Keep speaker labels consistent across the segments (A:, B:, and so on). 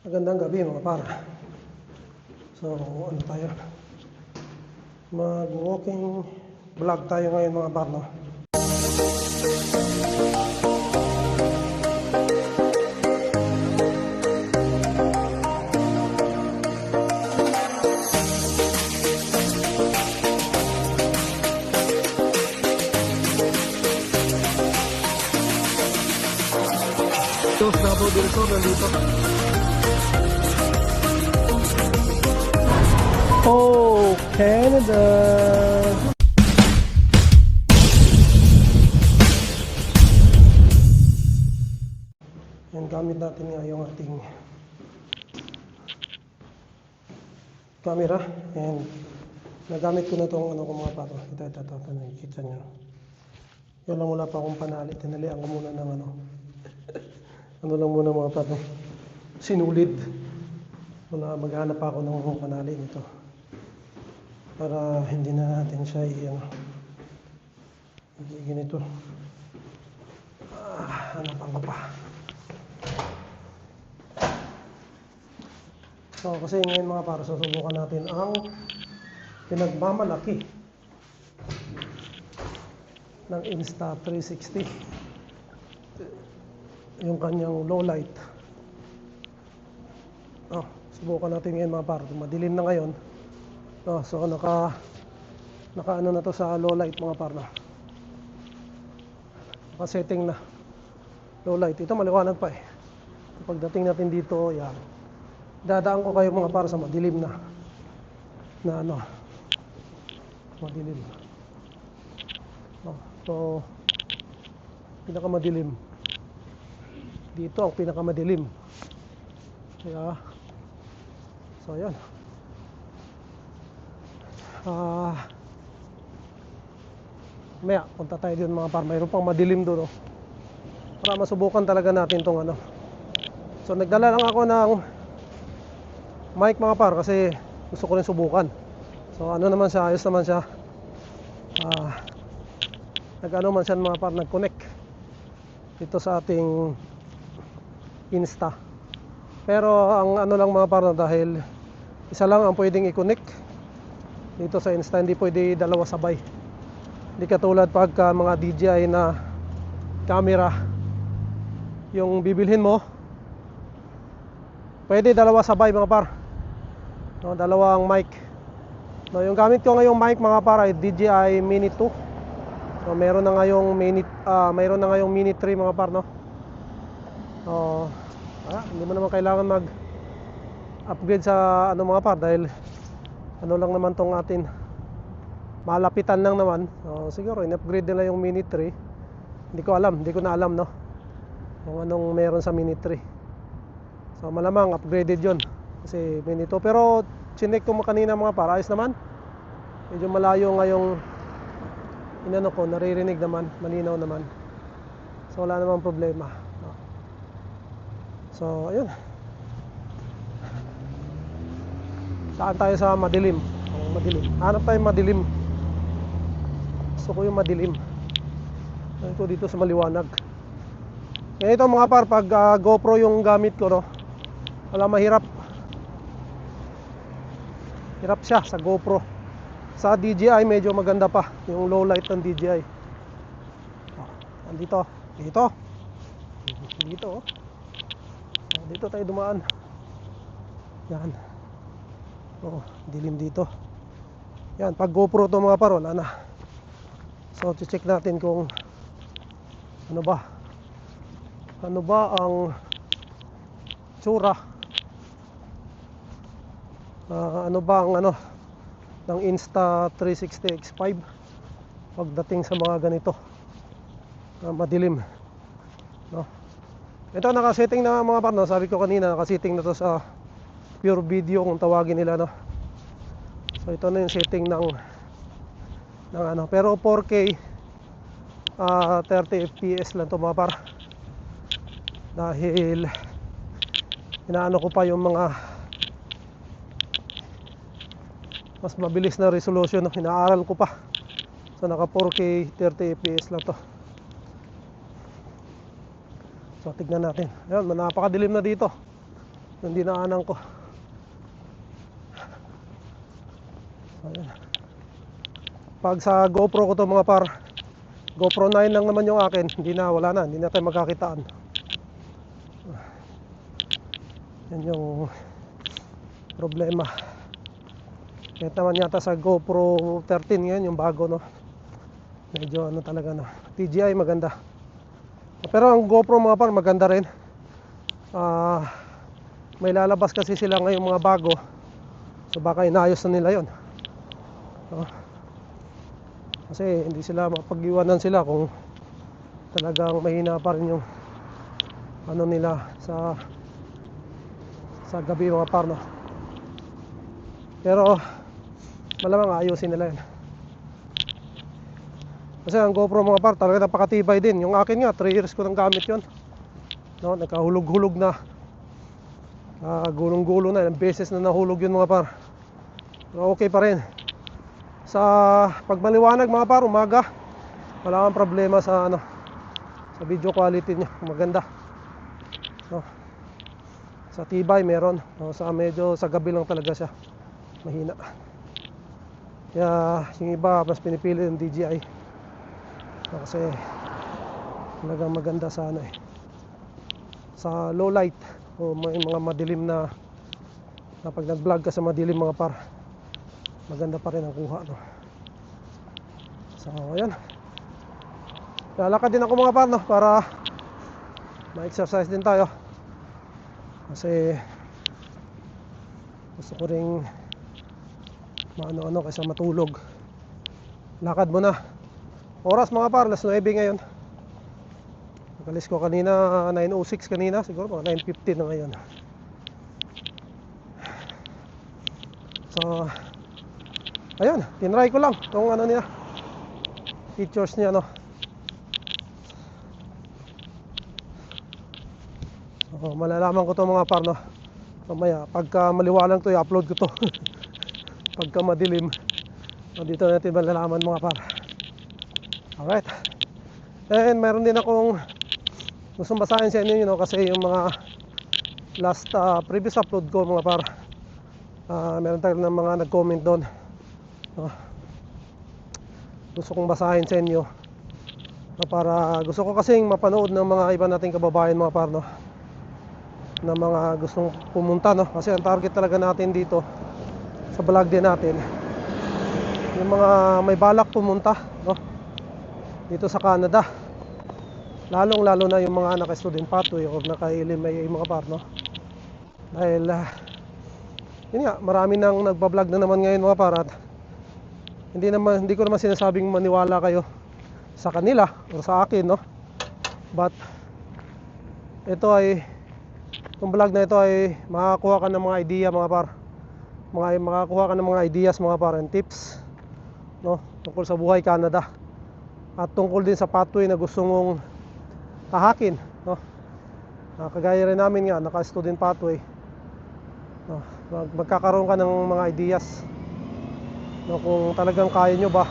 A: Magandang gabi mga par. So ano tayo, mag-walking vlog tayo ngayon mga par, no? Dos Davao del Sur nandito. Oh, Canada! Yan, gamit natin nga yung ating camera. And nagamit ko na itong ano ko mga pato. Ito, nakikita nyo. Yan lang, wala pa akong panali. Tinalian ko muna ng ano. Ano lang muna mga pato. Sinulid. Wala, maghanap ako ng panali nito. Para hindi na natin siya ganito. Hanapan ko pa. So kasi ngayon mga para susubukan natin ang pinagmamalaki ng Insta360, yung kanyang low light. Subukan natin ngayon mga para. Madilim na ngayon. So naka ano na to sa low light mga par, na naka-setting na low light. Ito maliwanag pa eh. Pagdating natin dito, yan, dadaan ko kayo mga par sa madilim na ano, madilim. So pinakamadilim dito, ang pinakamadilim. Kaya so yan. Maya, punta tayo dun mga par. Mayroon pang madilim doon, para masubukan talaga natin tong ano. So nagdala lang ako ng mic mga par, kasi gusto ko rin subukan. So ano naman siya, ayos naman siya. Nag-ano man siya mga par, nag-connect dito sa ating Insta. Pero ang ano lang mga par, dahil isa lang ang pwedeng i-connect dito sa Insta, hindi pwede dalawa sabay. Hindi katulad pagka mga DJI na camera yung bibilhin mo, pwede dalawa sabay mga par, no, dalawang mic. No, yung gamit ko ngayong mic mga par ay DJI Mini 2. So mayroon na ngayong mayroon na ngayong Mini 3 mga par, no. Hindi mo naman kailangan mag-upgrade sa ano mga par, dahil ano lang naman tong atin, malapitan lang naman. Siguro in-upgrade nila yung Mini 3. Hindi ko na alam, no, kung anong meron sa Mini 3. So malamang upgraded yun, kasi Mini 2. Pero chinek ko kanina mga par, ayos naman. Medyo malayo ngayong inano ko, naririnig naman, malinaw naman. So wala namang problema. So ayun, saan tayo sa madilim? Madilim. Hanap tayo madilim. Gusto ko yung madilim. Ito dito sa maliwanag. Ngayon ito mga par, pag GoPro yung gamit ko, no, wala, mahirap. Hirap siya sa GoPro. Sa DJI medyo maganda pa yung low light ng DJI. Dito. Dito tayo dumaan. Yan. Dilim dito. Yan, pag GoPro to mga par, wala na. So check natin kung ano ba ang tsura, ano ba ang ano ng Insta360 X5 pagdating sa mga ganito madilim, no? Ito nakasetting na mga par, no? Sabi ko kanina, nakasetting na to sa pure video kung tawagin nila, no? So ito na yung setting ng ano, pero 4K 30 fps lang to mga par, dahil inaano ko pa yung mga mas mabilis na resolution, no? Inaaral ko pa. So naka 4K 30 fps lang to. So tignan natin. Ayun, napakadilim na dito. yung dinaanan ko. Ayan. Pag sa GoPro ko to mga par, GoPro 9 lang naman yung akin, hindi na tayo magkakitaan. Yan yung problema. Kahit naman yata sa GoPro 13 ngayon, yung bago, no, medyo ano talaga, no, DJI maganda. Pero ang GoPro mga par maganda rin. May lalabas kasi sila ngayon mga bago, so baka inayos na nila yon. Kasi hindi sila mapag-iwanan sila kung talagang mahina pa rin yung ano nila sa gabi mga par, no? Pero malamang ayusin nila yan. Kasi ang GoPro mga par talaga napakatibay din. Yung akin nga 3 years ko nang gamit yon, no? Nagkahulog-hulog na, gulong-gulo na, ilang beses na nahulog yun mga par. Pero okay pa rin. Sa pagmaliwanag mga par, umaga, wala kang problema sa ano, sa video quality niya, maganda, no? Sa tibay meron, no? Sa medyo sa gabi lang talaga siya mahina. Kaya yung iba mas pinipili yung DJI, no? Kasi talagang maganda sa ano sa low light o may mga madilim na pag nag-vlog ka sa madilim mga par, maganda pa rin ang kuha, no? So ayan, lalakad din ako mga par, no, para ma-exercise din tayo. Kasi gusto ko ring maano-ano kaysa matulog. Lakad muna. Oras mga par, alas 9 ngayon. Nakalis ko kanina 9:06 kanina, siguro mga 9:15 na ngayon. So ayun, tinry ko lang itong ano niya, features niya, no. So, malalaman ko to mga par, no, mamaya pagka maliwanag to i-upload ko to. Pagka madilim, dito natin malalaman mga par. Alright. And meron din akong gustong basahin sa inyo, no, kasi yung mga last previous upload ko mga par, meron tayo ng mga nag-comment doon. Gusto kong basahin sa inyo, para gusto ko kasing mapanood ng mga iba nating kababayan mga par, no, na mga gustong pumunta, no, kasi ang target talaga natin dito sa vlog din natin yung mga may balak pumunta, no, dito sa Canada, lalong lalo na yung mga naka-student pathway o naka-LMIA mga par, no, dahil yun nga, marami nang nagpa-vlog na naman ngayon mga par, at hindi ko naman sinasabing maniwala kayo sa kanila o sa akin, no, but itong vlog na ito ay makakuha ka ng mga idea mga par, makakuha ka ng mga ideas mga par, and tips, no, tungkol sa buhay Canada at tungkol din sa pathway na gusto mong tahakin, no. Kagaya rin namin nga, naka-student pathway, no, magkakaroon ka ng mga ideas, no, kung talagang kaya nyo ba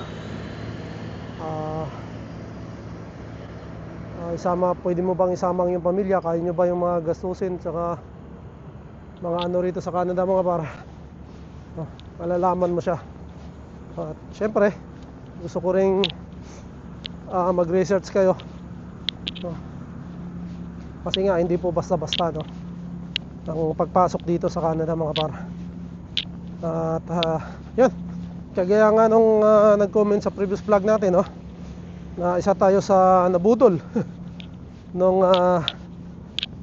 A: pwede mo bang isama ang iyong pamilya, kaya nyo ba yung mga gastusin saka mga ano rito sa Canada mga par, no, malalaman mo siya. At syempre gusto ko ring mag-research kayo, no, kasi nga hindi po basta-basta, no, ang pagpasok dito sa Canada mga par. At yun, kagaya nga nung nag-comment sa previous vlog natin, no, na isa tayo sa nabudol nung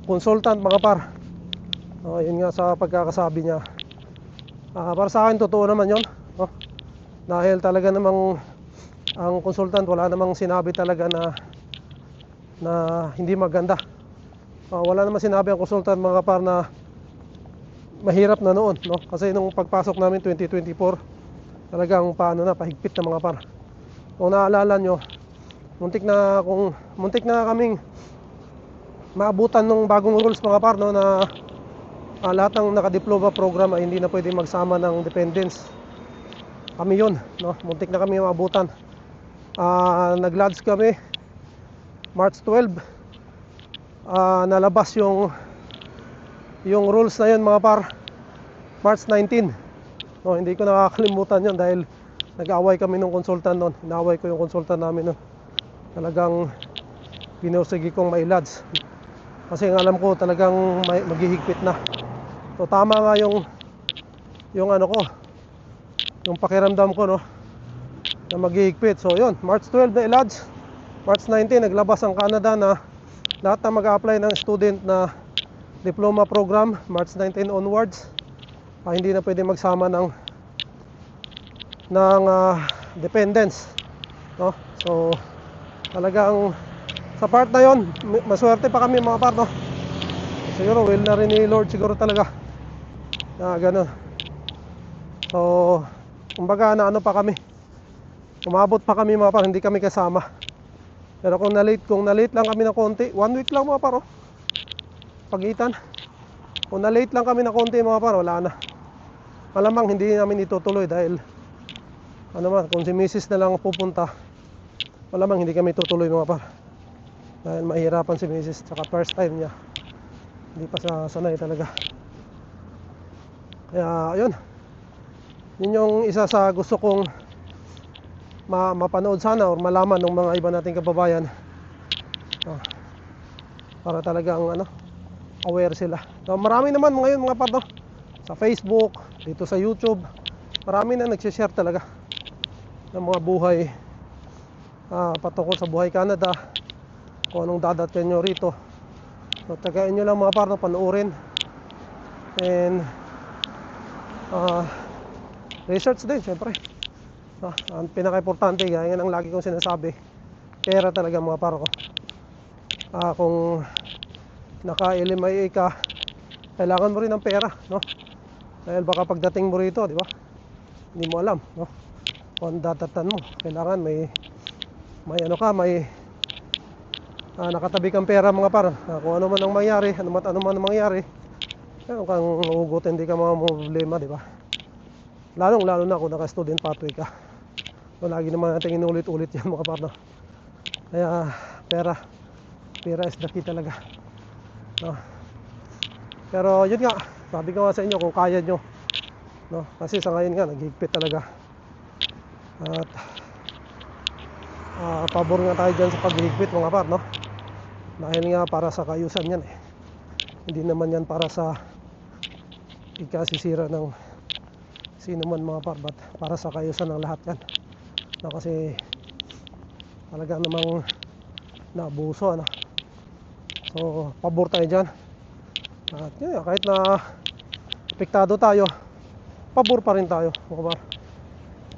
A: consultant mga par. Yun nga sa pagkakasabi niya, para sa akin totoo naman yun, no? Dahil talaga namang ang consultant wala namang sinabi talaga na hindi maganda. Wala namang sinabi ang consultant mga par na mahirap na noon, no? Kasi nung pagpasok namin 2024, talagang pahigpit na mga par. Kung naalala nyo, muntik na kaming maabutan ng bagong rules mga par, no, na lahat ng naka-diploma program ay hindi na pwede magsama ng dependents. Kami yun, no, muntik na kami maabutan. Nag-lodge kami March 12, nalabas yung yung rules na yun mga par, March 19. No, hindi ko nakakalimutan yun dahil nag-away kami ng konsultan noon. Inaway ko yung konsultan namin noon. Talagang pinursigi kong mailads. Kasi ang alam ko talagang maghihigpit na. So tama nga yung ano ko, yung pakiramdam ko, no, na maghihigpit. So yun, March 12 na ilads. March 19 naglabas ang Canada na lahat na mag-a-apply ng student na diploma program March 19 onwards, hindi na pwede magsama ng dependents, no? So talagang sa part na yon, maswerte pa kami mga par, no? Siguro will na rin ni Lord siguro talaga na ganun. So kumbaga na ano pa kami, umabot pa kami mga par, hindi kami kasama. Pero kung na-late lang kami ng konti, 1 week lang mga par, oh, pagitan. Kung na-late lang kami ng konti mga par, wala na. Malamang hindi namin itutuloy dahil ano man, kung si Mrs. na lang pupunta, malamang hindi kami tutuloy mga par. Dahil mahirapan si Mrs. Tsaka first time niya, hindi pa siya sanay talaga. Kaya ayun, yun yung isa sa gusto kong mapanood sana or malaman ng mga iba nating kababayan, para talagang aware sila. So, marami naman ngayon mga par, no? Sa Facebook, dito sa YouTube, marami na nagsishare talaga ng mga buhay patungkol sa buhay Canada, kung anong dadating nyo rito. So tagayin nyo lang mga par, no? Panoorin and research din syempre. Ang pinaka-importante, gaya ng lagi kong sinasabi, pera talaga mga par ko. Kung naka-LMIA ka, kailangan mo rin ng pera, no? Dahil baka pagdating mo rito, di ba, hindi mo alam, no, kung dadatan mo. Kailangan may nakatabi kang pera mga par, kung ano man ang mangyari, ano man ang mangyari, meron kang hugot, hindi ka mga problema, di ba? Lalo na kung naka-student pathway ka. So, lagi naman natin inulit-ulit yan mga par, no? Kaya pera is the key talaga, no? Pero yun nga, sabi ko nga sa inyo, kung kaya nyo, no? Kasi sa ngayon nga naghigpit talaga. At pabor nga tayo dyan sa paghigpit mga par, no? Dahil nga para sa kaayusan yan eh. Hindi naman yan para sa ikasisira ng sino man mga par, but para sa kaayusan ng lahat yan, no? Kasi talagang namang naabuso, ano? So pabor tayo dyan. At yun, kahit na apektado tayo, pabor pa rin tayo mga par,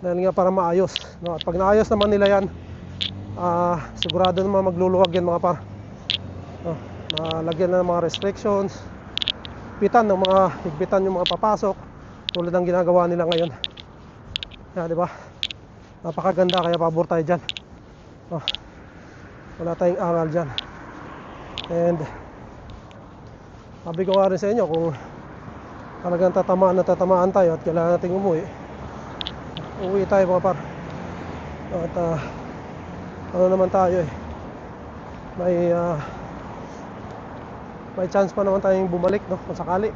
A: dahil nga para maayos, no? At pag naayos naman nila yan, sigurado naman magluluwag yan mga par, no? Malagyan na ng mga restrictions, higpitan yung mga papasok, tulad ng ginagawa nila ngayon. Kaya di ba, napakaganda, kaya pabor tayo dyan, wala tayong angal dyan. And sabi ko nga rin sa inyo, kung talagang tatamaan tayo at kailangan nating uuwi tayo mga par. At ano naman tayo eh, may chance pa naman tayong bumalik, no, kung sakali.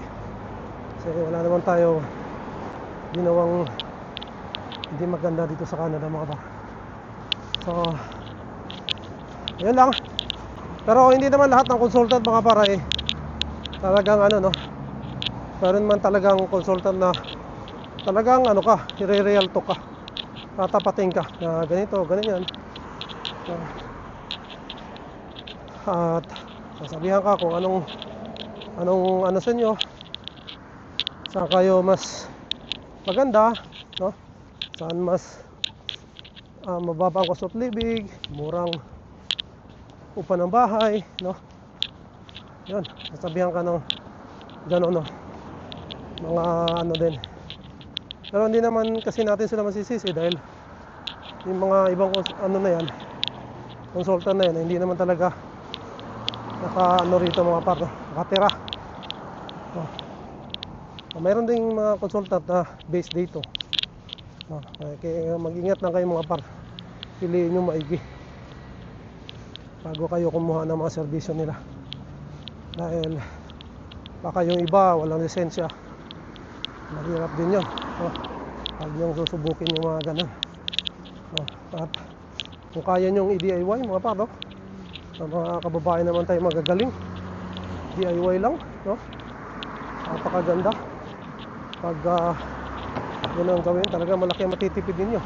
A: Kasi wala naman tayo ginawang hindi maganda dito sa Canada mga par. So yun lang. Pero hindi naman lahat ng consultant mga par eh talagang no, meron man talagang consultant na talagang i-real talk ka, tatapating ka na ganito, ganyan. At sasabihan ka kung anong sa inyo, saan kayo mas maganda, no? Saan mas mababa ang cost of living, murang upa ng bahay, no? Yun, sasabihan ka ng gano'n, no? Mga din. Pero hindi naman kasi natin sila masisisi dahil yung mga ibang na yan, consultant na yan, hindi naman talaga rito mga par, no? Nakatira, no? Mayroon ding mga consultant na based dito, no? Kaya mag-ingat lang kayo mga par, piliin nyo maigi bago kayo kumuha ng mga serbisyo nila. Dahil Baka yung iba walang lisensya, mahirap din yun. Huwag niyong susubukin yung mga ganun. At kung kaya nyong i-DIY mga par, no? Mga kababae naman tayo magagaling, DIY lang, no? Napakaganda. Pag yun ang gawin, talaga malaki ang matitipid ninyo.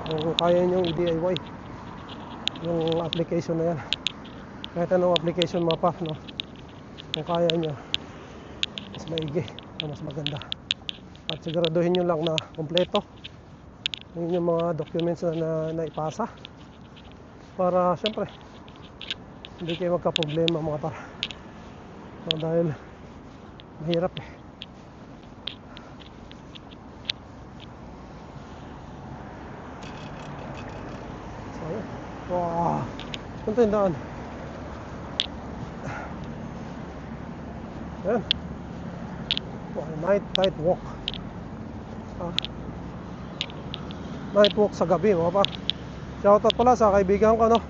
A: Kung kaya nyong i-DIY yung application na yan, kahit anong application mga par, no? Kung kaya nyo, mas maigi, mas maganda. At siguraduhin nyo lang na kompleto yung mga documents na naipasa, para syempre hindi kayo magka-problema mga par. Dahil mahirap eh. So yun. Wow, punta yung daan. Ayan. Night walk. Night walk sa gabi mga par. Shoutout pala sa kaibigan ko, no?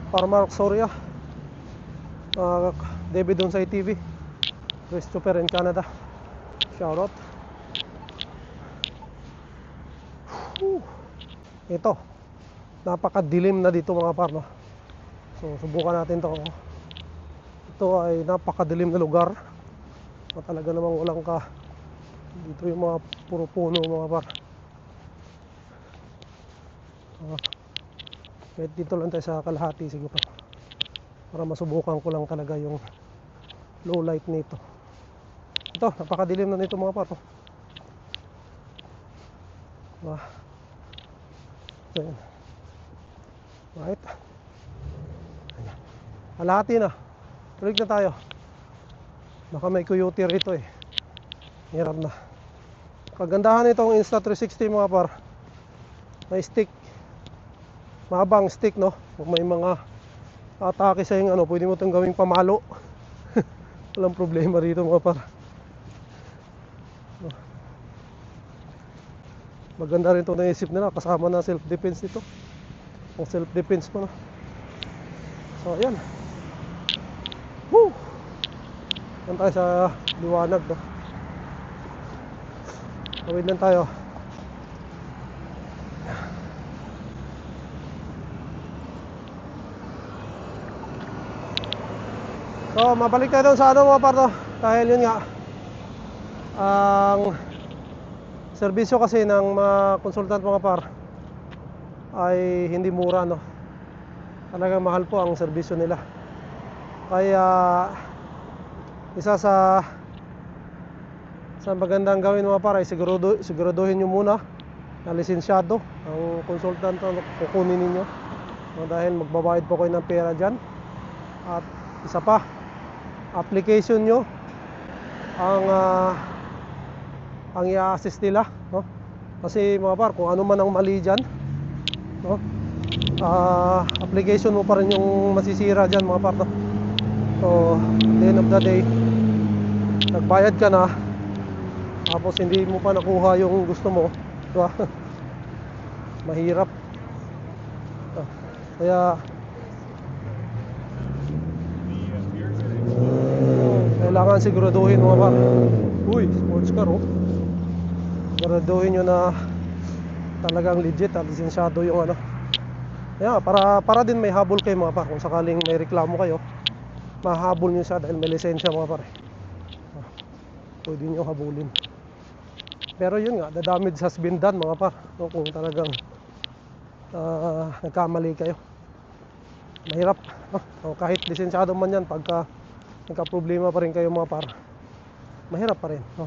A: Farmer Soria, David Donsay TV, Christopher in Canada. Shoutout. Ito, napakadilim na dito mga par, no? So subukan natin to. Ito ay napakadilim na lugar. Talaga namang walang ka. Dito yung mga puro puno mga par. Kahit dito lang tayo sa kalahati siguro, para masubukan ko lang talaga yung low light nito. Ito, napakadilim na nito mga par. So, yun. Right. Kalahati na. Tuloy na tayo. Baka may coyote rito eh. Hirap na. Kagandahan nitong Insta360 mga par, may stick, mahabang stick, no? Kung may mga atake sa yung ano, pwede mo itong gawing pamalo. Walang problema rito mga par. Maganda rin ito naisip nila, kasama na self-defense dito. Kung self-defense mo na. So ayan. Woo! Yan tayo sa liwanag, no? Tawid lang tayo. So mabalik tayo doon sa ano mga par, no? Dahil yun nga, ang serbisyo kasi ng mga consultant mga par ay hindi mura, no? Talagang mahal po ang serbisyo nila. Kaya isa sa magandang gawin mga par ay siguraduhin nyo muna na lisensyado ang consultant na kukunin ninyo, no? Dahil magbabayad po kayo ng pera dyan. At isa pa, application nyo ang i-assist nila, no? Kasi mga par, kung ano man ang mali dyan, no? Application mo pa rin yung masisira dyan mga par, no? So at the end of the day, nagbayad ka na, tapos hindi mo pa nakuha yung gusto mo, diba? Mahirap. Kaya kailangan siguraduhin mga par. Uy, sports car, oh. Siguraduhin nyo na talagang legit at lisensyado yung ano. Kaya para din may habol kayo mga par. Kung sakaling may reklamo kayo, mahabol nyo siya dahil may lisensya mga par. Pwede nyo habulin. Pero yun nga, the damage has been done mga par, no? Kung talagang nagkamali kayo, mahirap, no? So, kahit lisensyado man yan, pagka nagka-problema pa rin kayo mga par, mahirap pa rin, no?